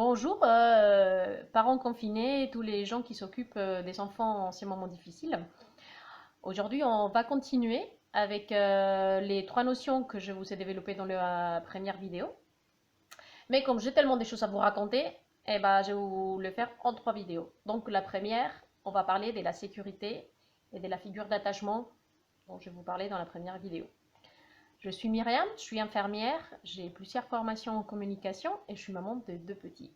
Bonjour, parents confinés et tous les gens qui s'occupent des enfants en ces moments difficiles. Aujourd'hui, on va continuer avec les trois notions que je vous ai développées dans la première vidéo. Mais comme j'ai tellement de choses à vous raconter, eh ben, je vais vous le faire en trois vidéos. Donc la première, on va parler de la sécurité et de la figure d'attachement dont je vais vous parler dans la première vidéo. Je suis Myriam, je suis infirmière, j'ai plusieurs formations en communication et je suis maman de deux petits.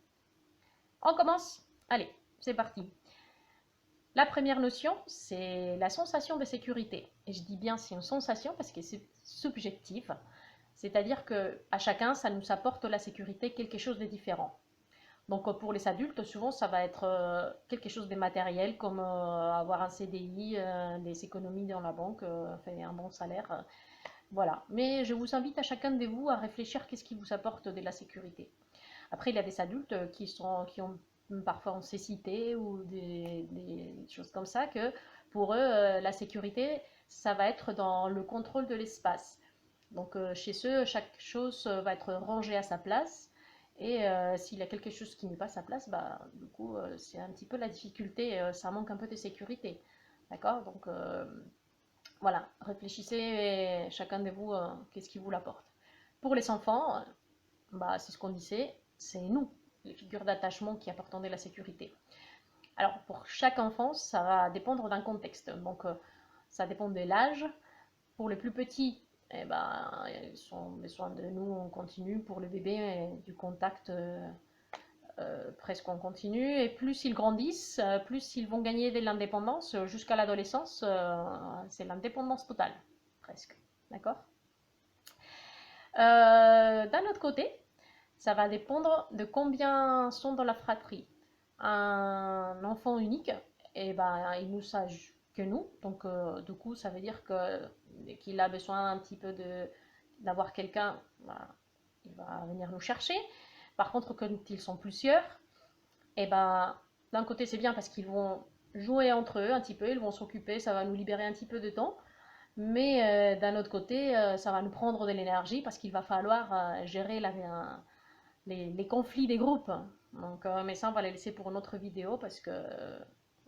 On commence. Allez, c'est parti. La première notion, c'est la sensation de sécurité. Et je dis bien c'est une sensation parce que c'est subjectif. C'est-à-dire que à chacun, ça nous apporte la sécurité quelque chose de différent. Donc pour les adultes, souvent ça va être quelque chose de matériel comme avoir un CDI, des économies dans la banque, un bon salaire. Voilà. Mais je vous invite à chacun de vous à réfléchir qu'est-ce qui vous apporte de la sécurité. Après, il y a des adultes qui ont parfois en cécité ou des choses comme ça, que pour eux, la sécurité, ça va être dans le contrôle de l'espace. Donc chez eux, chaque chose va être rangée à sa place. Et s'il y a quelque chose qui n'est pas à sa place, bah, du coup, c'est un petit peu la difficulté, ça manque un peu de sécurité. D'accord. Donc voilà, réfléchissez chacun de vous, qu'est-ce qui vous l'apporte. Pour les enfants, bah, c'est ce qu'on disait, c'est nous, les figures d'attachement qui apportons de la sécurité. Alors pour chaque enfant, ça va dépendre d'un contexte. Donc ça dépend de l'âge. Pour les plus petits, eh ben, ils ont besoin de nous en continu. Pour le bébé, du contact presque en continu. Et plus ils grandissent, plus ils vont gagner de l'indépendance. Jusqu'à l'adolescence, c'est l'indépendance totale, presque. D'accord. D'un autre côté, ça va dépendre de combien sont dans la fratrie. Un enfant unique, et ben, il nous sache que nous. Donc, du coup, ça veut dire qu'il a besoin un petit peu d'avoir quelqu'un, bah, il va venir nous chercher. Par contre, quand ils sont plusieurs, et ben, d'un côté, c'est bien parce qu'ils vont jouer entre eux un petit peu, ils vont s'occuper, ça va nous libérer un petit peu de temps. Mais d'un autre côté, ça va nous prendre de l'énergie parce qu'il va falloir gérer les conflits des groupes. Donc, mais ça, on va les laisser pour une autre vidéo parce que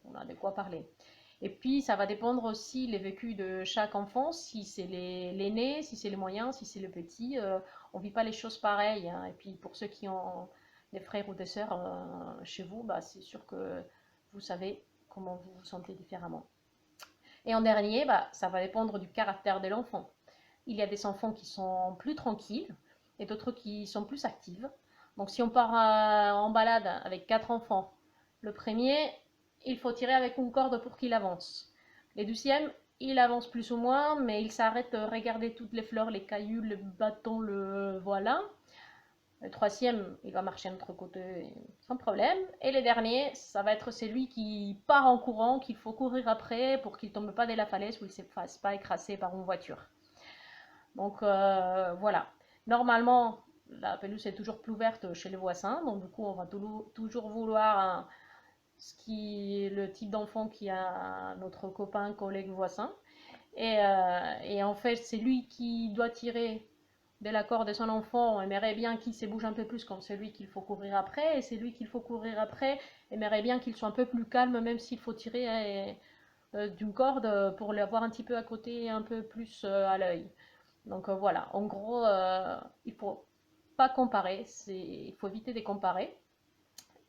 on a de quoi parler. Et puis, ça va dépendre aussi les vécus de chaque enfant, si c'est l'aîné, si c'est les moyens, si c'est le petit. On ne vit pas les choses pareilles, hein. Et puis, pour ceux qui ont des frères ou des sœurs chez vous, bah, c'est sûr que vous savez comment vous vous sentez différemment. Et en dernier, bah, ça va dépendre du caractère de l'enfant. Il y a des enfants qui sont plus tranquilles et d'autres qui sont plus actifs. Donc si on part en balade avec quatre enfants, le premier, il faut tirer avec une corde pour qu'il avance. Le deuxième, il avance plus ou moins, mais il s'arrête de regarder toutes les fleurs, les cailloux, le bâton, le voilà. Le troisième, il va marcher de notre côté sans problème. Et le dernier, ça va être celui qui part en courant, qu'il faut courir après pour qu'il ne tombe pas de la falaise ou il ne se fasse pas écraser par une voiture. Donc voilà. Normalement, la pelouse est toujours plus verte chez les voisins. Donc du coup, on va toujours vouloir le type d'enfant qui a notre copain, collègue, voisin. Et en fait, c'est lui qui doit tirer de la corde de son enfant. On aimerait bien qu'il se bouge un peu plus comme celui qu'il faut courir après. Et c'est lui qu'il faut courir après. Aimerait bien qu'il soit un peu plus calme, même s'il faut tirer d'une corde pour l'avoir un petit peu à côté, un peu plus à l'œil. Donc voilà, en gros, il ne faut pas comparer, il faut éviter de comparer.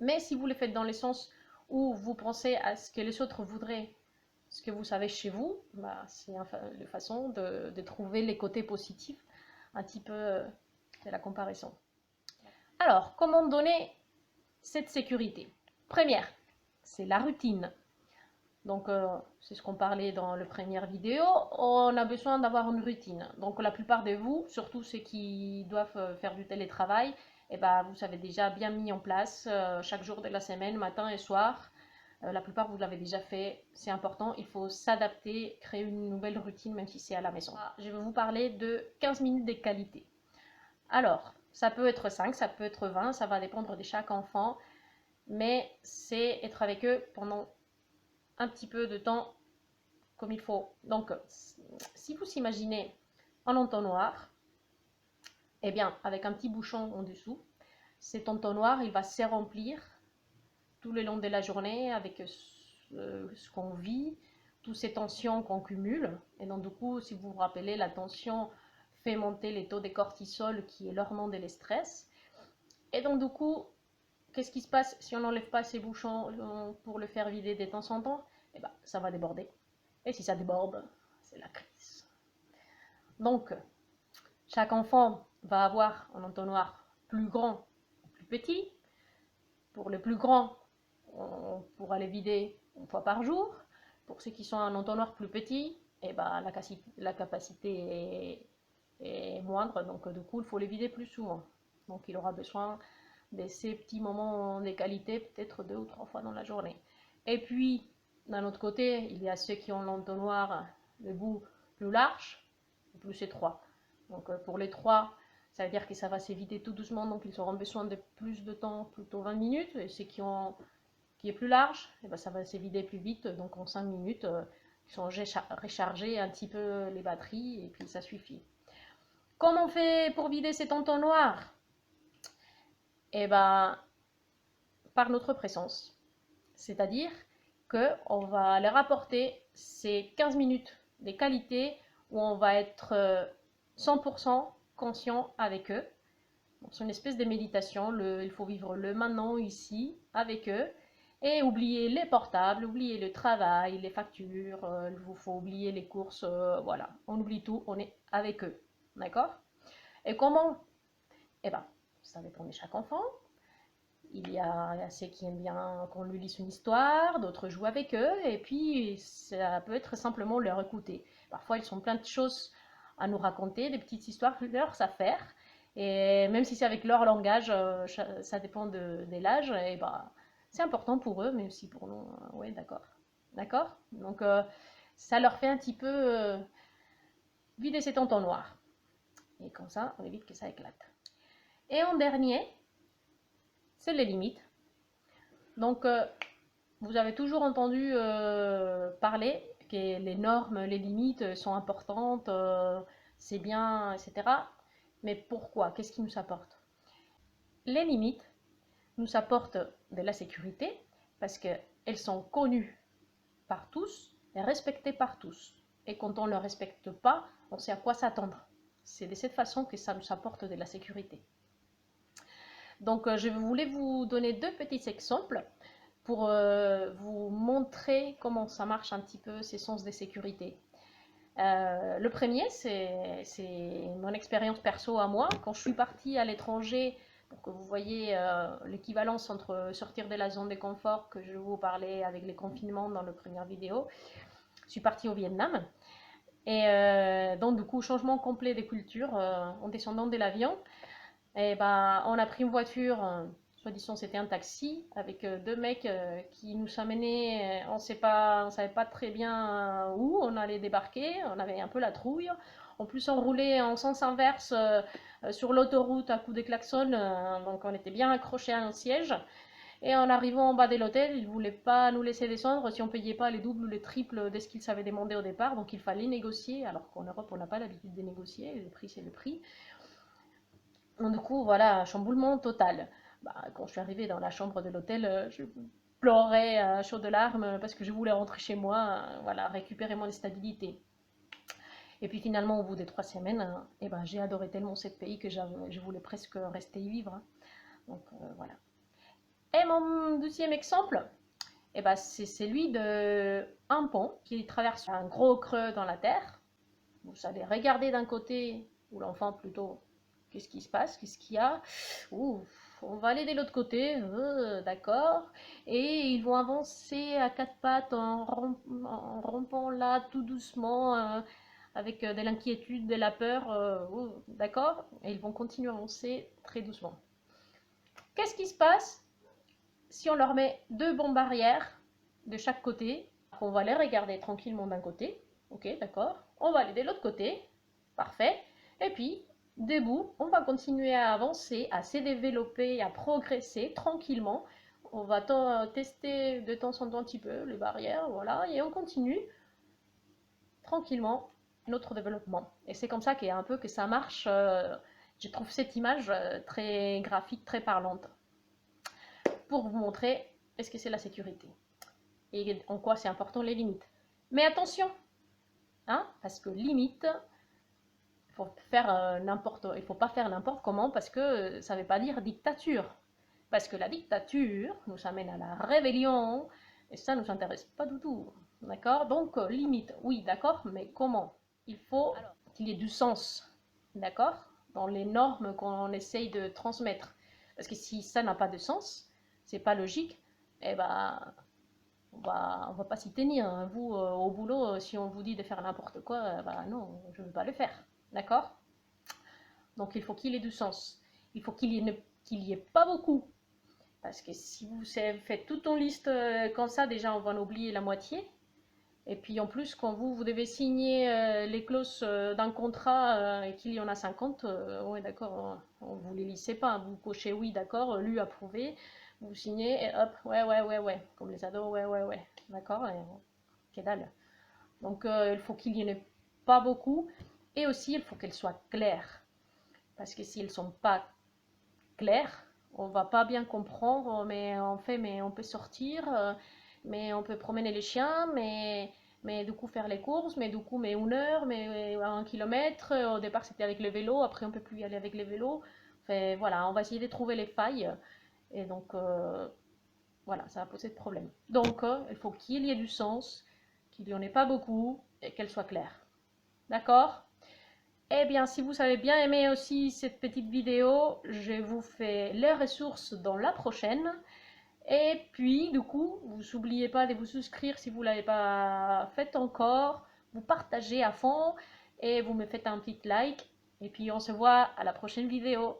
Mais si vous le faites dans le sens où vous pensez à ce que les autres voudraient, ce que vous savez chez vous, bah, c'est une façon de trouver les côtés positifs un petit peu de la comparaison. Alors, comment donner cette sécurité? Première, c'est la routine. Donc, c'est ce qu'on parlait dans la première vidéo. On a besoin d'avoir une routine. Donc, la plupart de vous, surtout ceux qui doivent faire du télétravail, eh ben, vous avez déjà bien mis en place chaque jour de la semaine, matin et soir. La plupart, vous l'avez déjà fait. C'est important. Il faut s'adapter, créer une nouvelle routine, même si c'est à la maison. Je vais vous parler de 15 minutes de qualité. Alors, ça peut être 5, ça peut être 20, ça va dépendre de chaque enfant. Mais c'est être avec eux pendant un petit peu de temps comme il faut. Donc, si vous imaginez un entonnoir, eh bien, avec un petit bouchon en dessous, cet entonnoir, il va se remplir tout le long de la journée avec ce qu'on vit, toutes ces tensions qu'on cumule. Et donc, du coup, si vous vous rappelez, la tension fait monter les taux de cortisol, qui est l'hormone de stress. Et donc, du coup, qu'est-ce qui se passe si on n'enlève pas ces bouchons pour le faire vider de temps en temps? Eh ben, ça va déborder. Et si ça déborde, c'est la crise. Donc, chaque enfant va avoir un entonnoir plus grand ou plus petit. Pour les plus grands, on pourra les vider une fois par jour. Pour ceux qui sont un entonnoir plus petit, eh ben, la capacité est moindre, donc du coup, il faut les vider plus souvent. Donc, il aura besoin de ces petits moments de qualité, peut-être 2 ou 3 fois dans la journée. Et puis, d'un autre côté, il y a ceux qui ont l'entonnoir le bout plus large, plus étroit. Donc, pour les 3, ça veut dire que ça va s'éviter tout doucement, donc ils auront besoin de plus de temps, plutôt 20 minutes. Et ceux qui est plus large, eh ben, ça va s'évider plus vite, donc en 5 minutes, ils sont rechargés un petit peu les batteries, et puis ça suffit. Comment on fait pour vider cet entonnoir? Eh ben, par notre présence. C'est-à-dire qu'on va leur apporter ces 15 minutes de qualité où on va être 100% conscient avec eux. C'est une espèce de méditation, il faut vivre le maintenant, ici, avec eux. Et oublier les portables, oublier le travail, les factures, il vous faut oublier les courses, voilà. On oublie tout, on est avec eux. D'accord? Et comment? Eh ben, ça dépend de chaque enfant. Il y a ceux qui aiment bien qu'on lui lise une histoire, d'autres jouent avec eux, et puis ça peut être simplement leur écouter. Parfois, ils ont plein de choses à nous raconter, des petites histoires, leurs affaires, et même si c'est avec leur langage, ça dépend de l'âge, et bah, c'est important pour eux, mais aussi pour nous. Oui, d'accord. D'accord? Donc, ça leur fait un petit peu vider cet entonnoir. Et comme ça, on évite que ça éclate. Et en dernier, c'est les limites. Donc, vous avez toujours entendu parler que les normes, les limites sont importantes, c'est bien, etc. Mais pourquoi? Qu'est-ce qui nous apporte? Les limites nous apportent de la sécurité parce qu'elles sont connues par tous et respectées par tous. Et quand on ne les respecte pas, on sait à quoi s'attendre. C'est de cette façon que ça nous apporte de la sécurité. Donc, je voulais vous donner 2 petits exemples pour vous montrer comment ça marche un petit peu ces sens de sécurité. Le premier, c'est mon expérience perso à moi. Quand je suis partie à l'étranger, pour que vous voyez l'équivalence entre sortir de la zone de confort que je vous parlais avec les confinements dans la première vidéo, je suis partie au Vietnam. Et donc, du coup, changement complet des cultures en descendant de l'avion. Et ben, on a pris une voiture, soi-disant c'était un taxi, avec 2 mecs qui nous amenaient, on savait pas très bien où on allait débarquer, on avait un peu la trouille. En plus, on roulait en sens inverse sur l'autoroute à coups de klaxon, donc on était bien accrochés à un siège. Et en arrivant en bas de l'hôtel, ils ne voulaient pas nous laisser descendre si on ne payait pas les doubles ou les triples de ce qu'ils avaient demandé au départ, donc il fallait négocier, alors qu'en Europe on n'a pas l'habitude de négocier, le prix c'est le prix. Donc, du coup, voilà, chamboulement total. Bah, quand je suis arrivée dans la chambre de l'hôtel, je pleurais à chaudes larmes parce que je voulais rentrer chez moi, voilà, récupérer mon stabilité. Et puis finalement, au bout des 3 semaines, eh ben, j'ai adoré tellement ce pays que je voulais presque rester y vivre. Donc voilà. Et mon deuxième exemple, eh ben, c'est celui d'un pont qui traverse un gros creux dans la terre. Vous allez regarder d'un côté, ou l'enfant plutôt, qu'est-ce qui se passe, qu'est-ce qu'il y a. Ouh, on va aller de l'autre côté, d'accord. Et ils vont avancer à 4 pattes en rompant là tout doucement, avec de l'inquiétude, de la peur, d'accord. Et ils vont continuer à avancer très doucement. Qu'est-ce qui se passe si on leur met 2 bombes barrières de chaque côté? On va les regarder tranquillement d'un côté, ok, d'accord. On va aller de l'autre côté, parfait. Et puis, debout, on va continuer à avancer, à se développer, à progresser tranquillement. On va tester de temps en temps un petit peu les barrières, voilà, et on continue tranquillement notre développement. Et c'est comme ça qu'il y a un peu que ça marche Je trouve cette image très graphique, très parlante, pour vous montrer est-ce que c'est la sécurité et en quoi c'est important les limites. Mais attention, hein, parce que limite, il faut pas faire n'importe comment parce que ça ne veut pas dire dictature. Parce que la dictature nous amène à la rébellion et ça ne nous intéresse pas du tout. D'accord? Donc, limite, oui, d'accord, mais comment? Il faut qu'il y ait du sens, d'accord? Dans les normes qu'on essaye de transmettre. Parce que si ça n'a pas de sens, c'est pas logique, eh ben, on va pas s'y tenir, hein. Vous, au boulot, si on vous dit de faire n'importe quoi, bah non, je ne veux pas le faire. D'accord? Donc il faut qu'il ait du sens. Il faut qu'il y ait pas beaucoup. Parce que si vous faites toute en liste comme ça, déjà on va en oublier la moitié. Et puis en plus, quand vous devez signer les clauses d'un contrat et qu'il y en a 50, ouais d'accord, vous les lisez pas. Vous cochez oui, d'accord, lu, approuvé, vous signez et hop, ouais, ouais, ouais, ouais. Comme les ados, ouais, ouais, ouais. D'accord, que dalle. Donc il faut qu'il y en ait pas beaucoup. Et aussi, il faut qu'elles soient claires. Parce que si elles sont pas claires, on va pas bien comprendre, mais en fait, mais on peut sortir, mais on peut promener les chiens, mais du coup faire les courses, mais du coup, mais 1 heure, mais 1 kilomètre. Au départ, c'était avec le vélo, après, on peut plus y aller avec les vélos. Enfin, voilà, on va essayer de trouver les failles. Et donc, voilà, ça va poser de problème. Donc, il faut qu'il y ait du sens, qu'il n'y en ait pas beaucoup et qu'elle soit claire. D'accord? Eh bien, si vous avez bien aimé aussi cette petite vidéo, je vous fais les ressources dans la prochaine. Et puis, du coup, vous n'oubliez pas de vous souscrire si vous ne l'avez pas fait encore. Vous partagez à fond et vous me faites un petit like. Et puis, on se voit à la prochaine vidéo.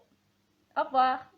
Au revoir!